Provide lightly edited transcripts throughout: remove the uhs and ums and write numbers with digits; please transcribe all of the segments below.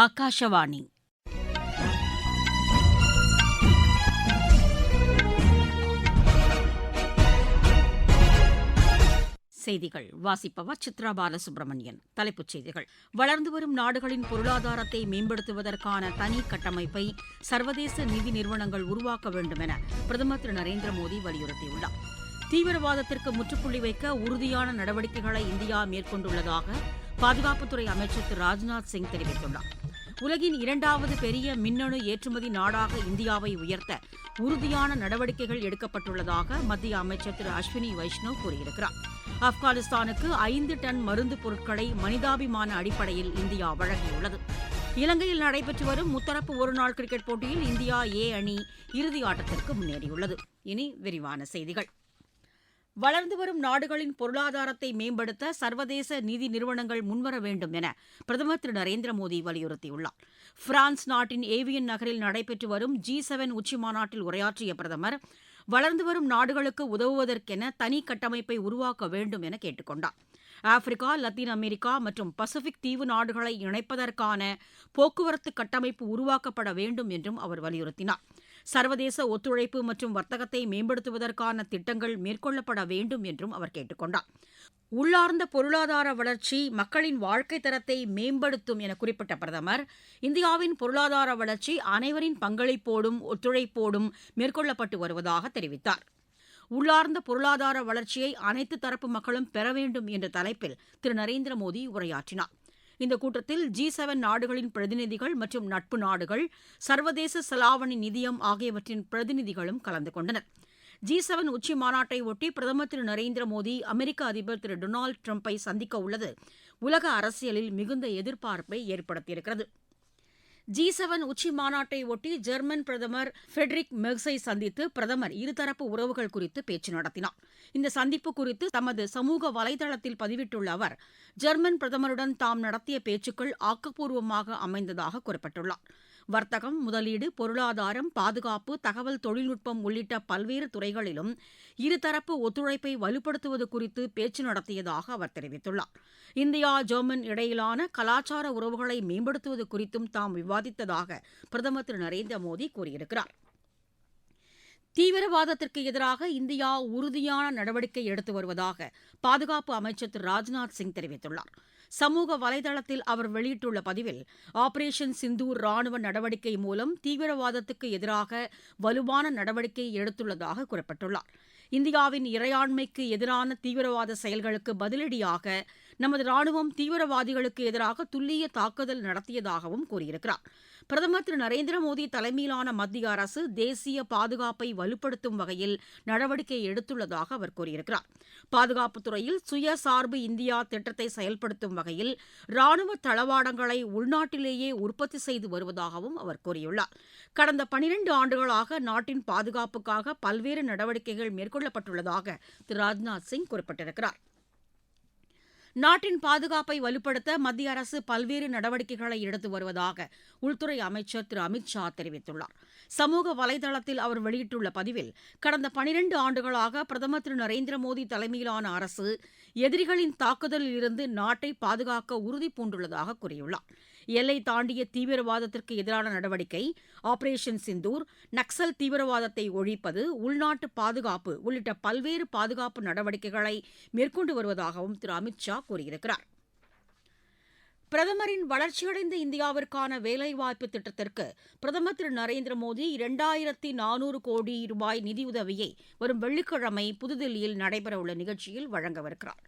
ஆகாஷவாணி. செய்திகள் வாசிப்பவர் சித்ரா பாலசுப்ரமணியன். தலைப்புச் செய்திகள். வளர்ந்து வரும் நாடுகளின் பொருளாதாரத்தை மேம்படுத்துவதற்கான தனி கட்டமைப்பை சர்வதேச நிதி நிறுவனங்கள் உருவாக்க வேண்டும் என பிரதமர் திரு நரேந்திர மோடி வலியுறுத்தியுள்ளார். தீவிரவாதத்திற்கு முற்றுப்புள்ளி வைக்க உறுதியான நடவடிக்கைகளை இந்தியா மேற்கொண்டுள்ளதாக பாதுகாப்புத்துறை அமைச்சர் திரு ராஜ்நாத் சிங் தெரிவித்துள்ளார். உலகின் இரண்டாவது பெரிய மின்னணு ஏற்றுமதி நாடாக இந்தியாவை உயர்த்த உறுதியான நடவடிக்கைகள் எடுக்கப்பட்டுள்ளதாக மத்திய அமைச்சர் திரு அஸ்வினி வைஷ்ணவ் கூறியிருக்கிறார். ஆப்கானிஸ்தானுக்கு 5 டன் மருந்து பொருட்களை மனிதாபிமான அடிப்படையில் இந்தியா வழங்கியுள்ளது. இலங்கையில் நடைபெற்று வரும் முத்தரப்பு ஒருநாள் கிரிக்கெட் போட்டியில் இந்தியா ஏ அணி இறுதி ஆட்டத்திற்கு முன்னேறியுள்ளது. இனி விரிவான செய்திகள். வளர்ந்து வரும் நாடுகளின் பொருளாதாரத்தை மேம்படுத்த சர்வதேச நிதி நிறுவனங்கள் முன்வர வேண்டும் என பிரதமர் திரு நரேந்திர மோடி வலியுறுத்தியுள்ளார். பிரான்ஸ் நாட்டின் ஏவியன் நகரில் நடைபெற்று வரும் G7 உச்சிமாநாட்டில் உரையாற்றிய பிரதமர், வளர்ந்து வரும் நாடுகளுக்கு உதவுவதற்கென தனி கட்டமைப்பை உருவாக்க வேண்டும் என கேட்டுக் கொண்டார். ஆப்பிரிக்கா, லத்தீன் அமெரிக்கா மற்றும் பசிபிக் தீவு நாடுகளை இணைப்பதற்கான போக்குவரத்து கட்டமைப்பு உருவாக்கப்பட வேண்டும் என்றும் அவர் வலியுறுத்தினார். சர்வதேச ஒத்துழைப்பு மற்றும் வர்த்தகத்தை மேம்படுத்துவதற்கான திட்டங்கள் மேற்கொள்ளப்பட வேண்டும் என்றும் அவர் கேட்டுக் கொண்டார். உள்ளார்ந்த பொருளாதார வளர்ச்சி மக்களின் வாழ்க்கை தரத்தை மேம்படுத்தும் என குறிப்பிட்ட பிரதமர், இந்தியாவின் பொருளாதார வளர்ச்சி அனைவரின் பங்களிப்போடும் ஒத்துழைப்போடும் மேற்கொள்ளப்பட்டு வருவதாக தெரிவித்தார். உள்ளார்ந்த பொருளாதார வளர்ச்சியை அனைத்து தரப்பு மக்களும் பெற வேண்டும் என்ற தலைப்பில் திரு நரேந்திர மோடி உரையாற்றினார். இந்த கூட்டத்தில் G7 நாடுகளின் பிரதிநிதிகள் மற்றும் நட்பு நாடுகள், சர்வதேச செலாவணி நிதியம் ஆகியவற்றின் பிரதிநிதிகளும் கலந்து கொண்டனர். G7 உச்சி மாநாட்டை ஒட்டி பிரதமர் திரு நரேந்திர மோடி அமெரிக்க அதிபர் திரு டொனால்டு டிரம்பை சந்திக்க உள்ளது உலக அரசியலில் மிகுந்த எதிர்பார்ப்பை ஏற்படுத்தியிருக்கிறது. G7 உச்சி மாநாட்டை ஒட்டி ஜெர்மன் பிரதமர் ஃபிரெட்ரிக் மெர்ஸை சந்தித்து பிரதமர் இருதரப்பு உறவுகள் குறித்து பேச்சு நடத்தினார். இந்த சந்திப்பு குறித்து தமது சமூக வலைதளத்தில் பதிவிட்டுள்ள அவர், ஜெர்மன் பிரதமருடன் தாம் நடத்திய பேச்சுக்கள் ஆக்கப்பூர்வமாக அமைந்ததாக குறிப்பிட்டுள்ளார். வர்த்தகம், முதலீடு, பொருளாதாரம், பாதுகாப்பு, தகவல் தொழில்நுட்பம் உள்ளிட்ட பல்வேறு துறைகளிலும் இருதரப்பு ஒத்துழைப்பை வலுப்படுத்துவது குறித்து பேச்சு நடத்தியதாக அவர் தெரிவித்துள்ளார். இந்தியா, ஜெர்மன் இடையிலான கலாச்சார உறவுகளை மேம்படுத்துவது குறித்தும் தாம் விவாதித்ததாக பிரதமர் திரு நரேந்திர மோடி கூறியிருக்கிறார். தீவிரவாதத்திற்கு எதிராக இந்தியா உறுதியான நடவடிக்கை எடுத்து வருவதாக பாதுகாப்பு அமைச்சர் திரு ராஜ்நாத் சிங் தெரிவித்துள்ளார். சமூக வலைதளத்தில் அவர் வெளியிட்டுள்ள பதிவில், ஆபரேஷன் சிந்தூர் ராணுவ நடவடிக்கை மூலம் தீவிரவாதத்துக்கு எதிராக வலுவான நடவடிக்கை எடுத்துள்ளதாக குறிப்பிட்டுள்ளார். இந்தியாவின் இறையாண்மைக்கு எதிரான தீவிரவாத செயல்களுக்கு பதிலடியாக நமது ராணுவம் தீவிரவாதிகளுக்கு எதிராக துல்லிய தாக்குதல் நடத்தியதாகவும் கூறியிருக்கிறார். பிரதமர் திரு நரேந்திர மோடி தலைமையிலான மத்திய அரசு தேசிய பாதுகாப்பை வலுப்படுத்தும் வகையில் நடவடிக்கை எடுத்துள்ளதாக அவர் கூறியிருக்கிறார். பாதுகாப்புத் துறையில் சுயசார்பு இந்தியா திட்டத்தை செயல்படுத்தும் வகையில் ராணுவ தளவாடங்களை உள்நாட்டிலேயே உற்பத்தி செய்து வருவதாகவும் அவர் கூறியுள்ளார். கடந்த 12 ஆண்டுகளாக நாட்டின் பாதுகாப்புக்காக பல்வேறு நடவடிக்கைகள் மேற்கொள்ளப்பட்டுள்ளதாக திரு ராஜ்நாத் சிங் குறிப்பிட்டிருக்கிறார். நாட்டின் பாதுகாப்பை வலுப்படுத்த மத்திய அரசு பல்வேறு நடவடிக்கைகளை எடுத்து வருவதாக உள்துறை அமைச்சர் திரு அமித் ஷா தெரிவித்துள்ளார். சமூக வலைதளத்தில் அவர் வெளியிட்டுள்ள பதிவில், கடந்த 12 ஆண்டுகளாக பிரதமர் திரு நரேந்திர மோடி தலைமையிலான அரசு எதிரிகளின் தாக்குதலில் இருந்து நாட்டை பாதுகாக்க உறுதி பூண்டுள்ளதாக கூறியுள்ளார். எல்லை தாண்டிய தீவிரவாதத்திற்கு எதிரான நடவடிக்கை, ஆபரேஷன் சிந்தூர், நக்சல் தீவிரவாதத்தை ஒழிப்பது, உள்நாட்டு பாதுகாப்பு உள்ளிட்ட பல்வேறு பாதுகாப்பு நடவடிக்கைகளை மேற்கொண்டு வருவதாகவும் திரு அமித் ஷா கூறியிருக்கிறார். பிரதமரின் வளர்ச்சியடைந்த இந்தியாவிற்கான வேலைவாய்ப்பு திட்டத்திற்கு பிரதமர் திரு நரேந்திர மோடி 2400 கோடி ரூபாய் நிதியுதவியை வரும் வெள்ளிக்கிழமை புதுதில்லியில் நடைபெறவுள்ள நிகழ்ச்சியில் வழங்கவிருக்கிறார்.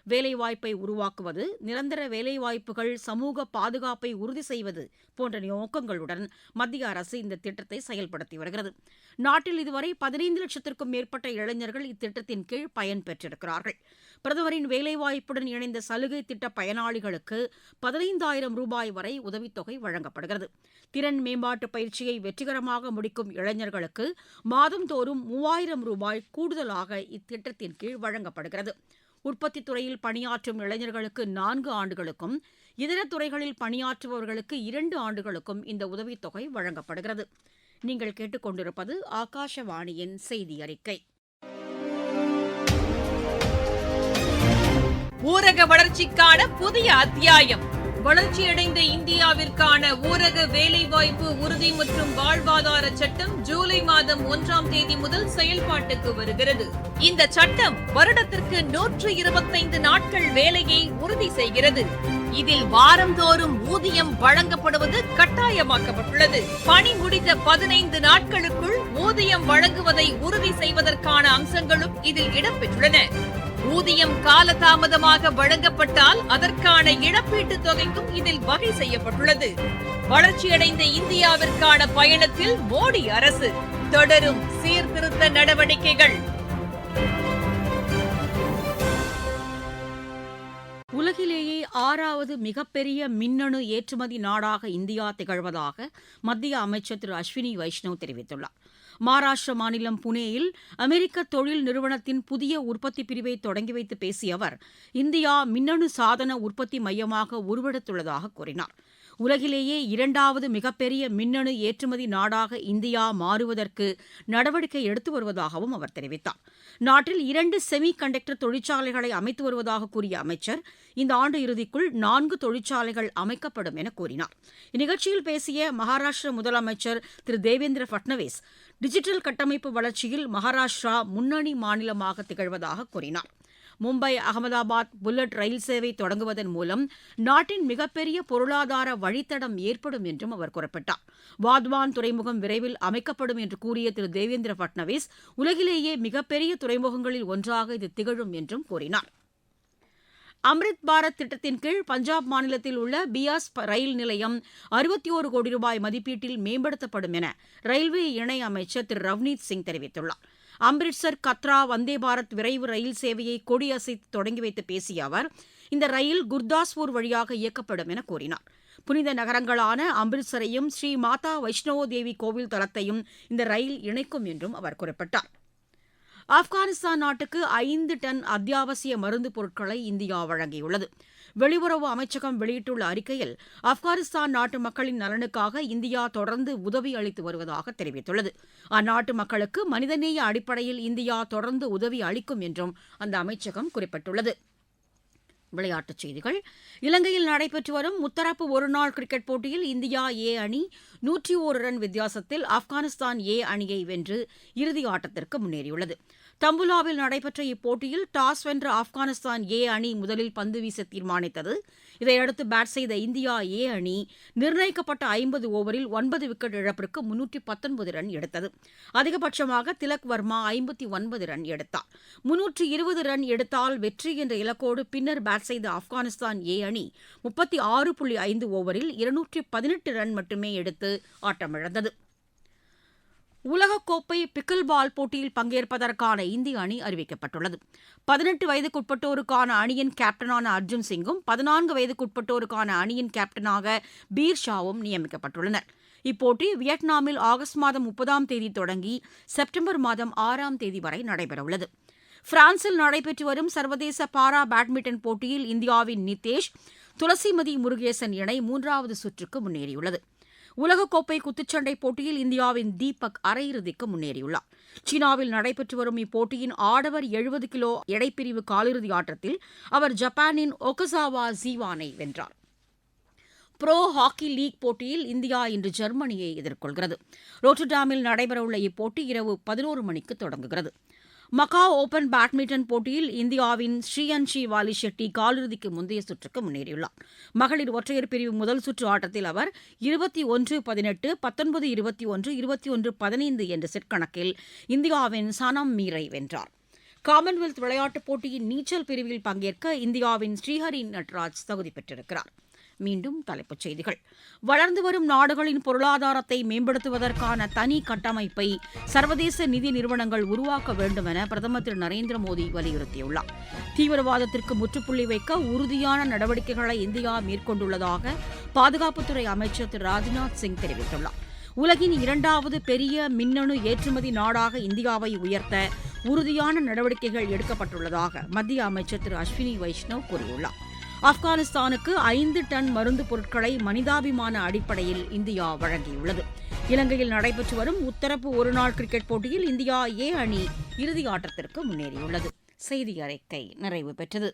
வேலைவாய்ப்பை உருவாக்குவது, நிரந்தர வேலைவாய்ப்புகள், சமூக பாதுகாப்பை உறுதி செய்வது போன்ற நோக்கங்களுடன் மத்திய அரசு இந்த திட்டத்தை செயல்படுத்தி வருகிறது. நாட்டில் இதுவரை 15 லட்சத்திற்கும் மேற்பட்ட இளைஞர்கள் இத்திட்டத்தின் கீழ் பயன்பெற்றிருக்கிறார்கள். பிரதமரின் வேலைவாய்ப்புடன் இணைந்த சலுகை திட்ட பயனாளிகளுக்கு 15,000 ரூபாய் வரை உதவித்தொகை வழங்கப்படுகிறது. திறன் மேம்பாட்டு பயிற்சியை வெற்றிகரமாக முடிக்கும் இளைஞர்களுக்கு மாதந்தோறும் 3,000 ரூபாய் கூடுதலாக இத்திட்டத்தின் கீழ் வழங்கப்படுகிறது. உற்பத்தித் துறையில் பணியாற்றும் இளைஞர்களுக்கு 4 ஆண்டுகளுக்கும், இதர துறைகளில் பணியாற்றுபவர்களுக்கு 2 ஆண்டுகளுக்கும் இந்த உதவித்தொகை வழங்கப்படுகிறது. நீங்கள் கேட்டுக்கொண்டிருப்பது ஆகாஷவாணியின் செய்தி அறிக்கை. ஊரக வளர்ச்சிக்கான புதிய அத்தியாயம். வளர்ச்சியடைந்த இந்தியாவிற்கான ஊரக வேலைவாய்ப்பு உறுதி மற்றும் வாழ்வாதார சட்டம் ஜூலை மாதம் 1ஆம் தேதி முதல் செயல்பாட்டுக்கு வருகிறது. இந்த சட்டம் வருடத்திற்கு 125 நாட்கள் வேலையை உறுதி செய்கிறது. இதில் வாரந்தோறும் ஊதியம் வழங்கப்படுவது கட்டாயமாக்கப்பட்டுள்ளது. பணி முடிந்த 15 நாட்களுக்குள் ஊதியம் வழங்குவதை உறுதி செய்வதற்கான அம்சங்களும் இதில் இடம்பெற்றுள்ளன. ஊதியம் காலதாமதமாக வழங்கப்பட்டால் அதற்கான இழப்பீட்டுத் தொகைக்கும் இதில் வகை செய்யப்பட்டுள்ளது. வளர்ச்சியடைந்த இந்தியாவிற்கான பயணத்தில் மோடி அரசு தொடரும் சீர்திருத்த நடவடிக்கைகள். உலகிலேயே 6வது மிகப்பெரிய மின்னணு ஏற்றுமதி நாடாக இந்தியா திகழ்வதாக மத்திய அமைச்சர் திரு அஸ்வினி வைஷ்ணவ் தெரிவித்துள்ளார். மகாராஷ்டிர மாநிலம் புனேயில் அமெரிக்க தொழில் நிறுவனத்தின் புதிய உற்பத்தி பிரிவை தொடங்கி வைத்து பேசிய அவர், இந்தியா மின்னணு சாதன உற்பத்தி மையமாக உருவெடுத்துள்ளதாக கூறினார். உலகிலேயே 2வது மிகப்பெரிய மின்னணு ஏற்றுமதி நாடாக இந்தியா மாறுவதற்கு நடவடிக்கை எடுத்து வருவதாகவும் அவர் தெரிவித்தார். நாட்டில் 2 செமி கண்டக்டர் தொழிற்சாலைகளை அமைத்து வருவதாக கூறிய அமைச்சர், இந்த ஆண்டு இறுதிக்குள் 4 தொழிற்சாலைகள் அமைக்கப்படும் என கூறினார். இந்நிகழ்ச்சியில் பேசிய மகாராஷ்டிர முதலமைச்சர் திரு தேவேந்திர பட்னவிஸ், டிஜிட்டல் கட்டமைப்பு வளர்ச்சியில் மகாராஷ்டிரா முன்னணி மாநிலமாக திகழ்வதாக கூறினார். மும்பை அகமதாபாத் புல்லட் ரயில் சேவை தொடங்குவதன் மூலம் நாட்டின் மிகப்பெரிய பொருளாதார வழித்தடம் ஏற்படும் என்றும் அவர் குறிப்பிட்டார். வாத்வான் துறைமுகம் விரைவில் அமைக்கப்படும் என்று கூறிய திரு தேவேந்திர பட்னவிஸ், உலகிலேயே மிகப்பெரிய துறைமுகங்களில் ஒன்றாக இது திகழும் என்றும் கூறினார். அம்ரித் பாரத் திட்டத்தின் கீழ் பஞ்சாப் மாநிலத்தில் உள்ள பியாஸ் ரயில் நிலையம் 61 கோடி ரூபாய் மதிப்பீட்டில் மேம்படுத்தப்படும் என ரயில்வே இணை அமைச்சர் திரு ரவ்னீத் சிங் தெரிவித்துள்ளார். அம்ரிட்சர் கத்ரா வந்தே பாரத் விரைவு ரயில் சேவையை கொடியசைத்து தொடங்கி வைத்து பேசிய அவர், இந்த ரயில் குர்தாஸ்பூர் வழியாக இயக்கப்படும் என கூறினார். புனித நகரங்களான அம்ரிட்சரையும் ஸ்ரீ மாதா வைஷ்ணவோ தேவி கோவில் தலத்தையும் இந்த ரயில் இணைக்கும் என்றும் அவர் குறிப்பிட்டார். ஆப்கானிஸ்தான் நாட்டுக்கு 5 டன் அத்தியாவசிய மருந்து பொருட்களை இந்தியா வழங்கியுள்ளது. வெளியுறவு அமைச்சகம் வெளியிட்டுள்ள அறிக்கையில், ஆப்கானிஸ்தான் நாட்டு மக்களின் நலனுக்காக இந்தியா தொடர்ந்து உதவி அளித்து வருவதாக தெரிவித்துள்ளது. அந்நாட்டு மக்களுக்கு மனிதநேய அடிப்படையில் இந்தியா தொடர்ந்து உதவி அளிக்கும் என்றும் அந்த அமைச்சகம் குறிப்பிட்டுள்ளது. விளையாட்டுச் செய்திகள். இலங்கையில் நடைபெற்று வரும் முத்தரப்பு ஒருநாள் கிரிக்கெட் போட்டியில் இந்தியா ஏ அணி 101 ரன் வித்தியாசத்தில் ஆப்கானிஸ்தான் ஏ அணியை வென்று இறுதி ஆட்டத்திற்கு முன்னேறியுள்ளது. தம்புலாவில் நடைபெற்ற இப்போட்டியில் டாஸ் வென்ற ஆப்கானிஸ்தான் ஏ அணி முதலில் பந்து வீச தீர்மானித்தது. இதையடுத்து பேட் செய்த இந்தியா ஏ அணி நிர்ணயிக்கப்பட்ட 50 ஓவரில் 9 விக்கெட் இழப்பிற்கு 319 ரன் எடுத்தது. அதிகபட்சமாக திலக் வர்மா 59 ரன் எடுத்தார். 320 ரன் எடுத்தால் வெற்றி என்ற இலக்கோடு பின்னர் பேட் செய்த ஆப்கானிஸ்தான் ஏ அணி 36.5 ஓவரில் 218 ரன் மட்டுமே எடுத்து ஆட்டமிழந்தது. உலகக்கோப்பை பிக்கில் பால் போட்டியில் பங்கேற்பதற்கான இந்திய அணி அறிவிக்கப்பட்டுள்ளது. 18 வயதுக்குட்பட்டோருக்கான அணியின் கேப்டனான அர்ஜுன் சிங்கும் 14 வயதுக்குட்பட்டோருக்கான அணியின் கேப்டனாக பீர் ஷாவும் நியமிக்கப்பட்டுள்ளனர். இப்போட்டி வியட்நாமில் ஆகஸ்ட் மாதம் 30ஆம் தேதி தொடங்கி செப்டம்பர் மாதம் 6ஆம் தேதி வரை நடைபெறவுள்ளது. பிரான்சில் நடைபெற்று வரும் சர்வதேச பாரா பேட்மிண்டன் போட்டியில் இந்தியாவின் நிதேஷ், துளசிமதி முருகேசன் இணை 3வது சுற்றுக்கு முன்னேறியுள்ளது. உலகக்கோப்பை குத்துச்சண்டை போட்டியில் இந்தியாவின் தீபக் அரையிறுதிக்கு முன்னேறியுள்ளார். சீனாவில் நடைபெற்று வரும் இப்போட்டியின் ஆடவர் 70 கிலோ எடைப்பிரிவு காலிறுதி ஆட்டத்தில் அவர் ஜப்பானின் ஒகசாவா ஜீவானை வென்றார். புரோ ஹாக்கி லீக் போட்டியில் இந்தியா இன்று ஜெர்மனியை எதிர்கொள்கிறது. ரோட்டர்டாமில் நடைபெறவுள்ள இப்போட்டி இரவு 11 மணிக்கு தொடங்குகிறது. மக்காவ் ஓபன் பேட்மிண்டன் போட்டியில் இந்தியாவின் ஸ்ரீயன்ஷி வாலி ஷெட்டி காலிறுதிக்கு முந்தைய சுற்றுக்கு முன்னேறியுள்ளார். மகளிர் ஒற்றையர் பிரிவு முதல் சுற்று ஆட்டத்தில் அவர் 21-18, 19-21, 21-15 என்ற செட் கணக்கில் இந்தியாவின் சனம் மீரை வென்றார். காமன்வெல்த் விளையாட்டுப் போட்டியின் நீச்சல் பிரிவில் பங்கேற்க இந்தியாவின் ஸ்ரீஹரி நட்ராஜ் தகுதி பெற்றிருக்கிறார். மீண்டும் தலைப்புச் செய்திகள். வளர்ந்து வரும் நாடுகளின் பொருளாதாரத்தை மேம்படுத்துவதற்கான தனி கட்டமைப்பை சர்வதேச நிதி நிறுவனங்கள் உருவாக்க வேண்டும் என பிரதமர் திரு நரேந்திர மோடி வலியுறுத்தியுள்ளார். தீவிரவாதத்திற்கு முற்றுப்புள்ளி வைக்க உறுதியான நடவடிக்கைகளை இந்தியா மேற்கொண்டுள்ளதாக பாதுகாப்புத்துறை அமைச்சர் திரு ராஜ்நாத் சிங் தெரிவித்துள்ளார். உலகின் 2வது பெரிய மின்னணு ஏற்றுமதி நாடாக இந்தியாவை உயர்த்த உறுதியான நடவடிக்கைகள் எடுக்கப்பட்டுள்ளதாக மத்திய அமைச்சர் திரு அஸ்வினி வைஷ்ணவ் கூறியுள்ளார். ஆப்கானிஸ்தானுக்கு 5 டன் மருந்து பொருட்களை மனிதாபிமான அடிப்படையில் இந்தியா வழங்கியுள்ளது. இலங்கையில் நடைபெற்று வரும் முத்தரப்பு ஒருநாள் கிரிக்கெட் போட்டியில் இந்தியா ஏ அணி இறுதி ஆட்டத்திற்கு முன்னேறியுள்ளது. செய்தி அறிக்கை நிறைவு பெற்றது.